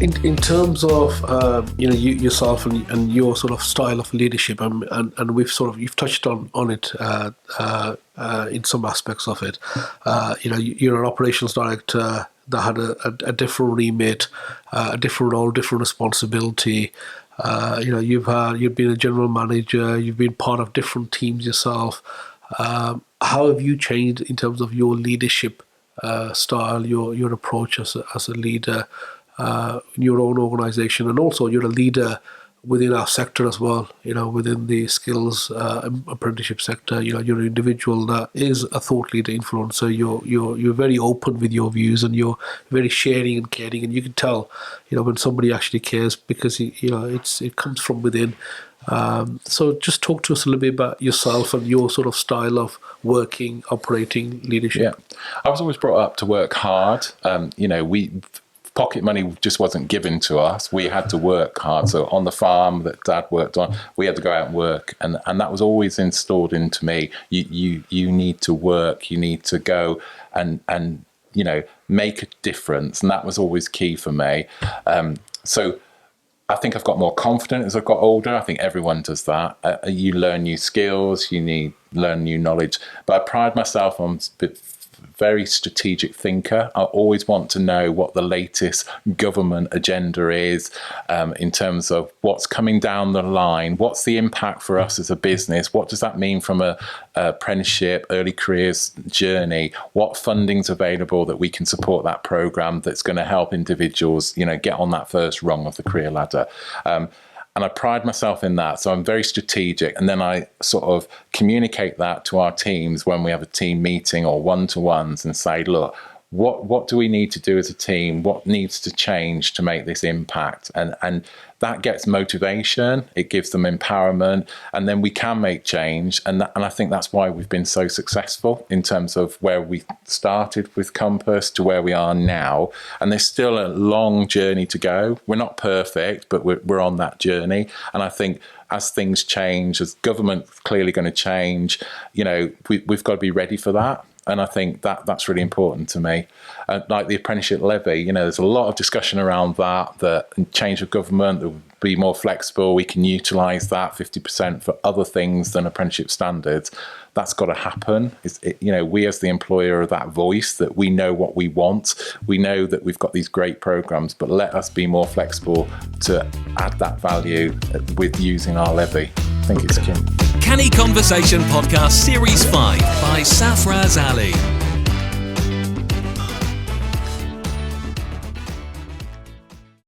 In terms of yourself and your sort of style of leadership, and you've touched on it in some aspects of it. You're an operations director that had a different remit, a different role, different responsibility. You've been a general manager. You've been part of different teams yourself. How have you changed in terms of your leadership style, your approach as a leader in your own organisation, and also you're a leader within our sector as well. Within the skills apprenticeship sector, you're an individual that is a thought leader, influencer. You're very open with your views, and you're very sharing and caring, and you can tell, when somebody actually cares, because it comes from within. So just talk to us a little bit about yourself and your sort of style of working, operating, leadership. Yeah, I was always brought up to work hard. Pocket money just wasn't given to us. We had to work hard. So on the farm that Dad worked on, we had to go out and work, and that was always installed into me. You need to work. You need to go and make a difference, and that was always key for me. So I think I've got more confident as I've got older. I think everyone does that. You learn new skills. You learn new knowledge. But I pride myself on very strategic thinker. I always want to know what the latest government agenda is in terms of what's coming down the line. What's the impact for us as a business? What does that mean from a apprenticeship, early careers journey? What funding's available that we can support that program that's going to help individuals, get on that first rung of the career ladder? And I pride myself in that. So I'm very strategic. And then I sort of communicate that to our teams when we have a team meeting or one-to-ones and say, look, what do we need to do as a team? What needs to change to make this impact? And that gets motivation. It gives them empowerment. And then we can make change. And I think that's why we've been so successful in terms of where we started with Compass to where we are now. And there's still a long journey to go. We're not perfect, but we're on that journey. And I think as things change, as government's clearly going to change, we've got to be ready for that. And I think that's really important to me. Like the apprenticeship levy, there's a lot of discussion around that change of government, that would be more flexible. We can utilise that 50% for other things than apprenticeship standards. That's got to happen. We as the employer are that voice, that we know what we want. We know that we've got these great programs, but let us be more flexible to add that value with using our levy. I think it's key. Canny Conversation Podcast Series 5 by Safaraz Ali.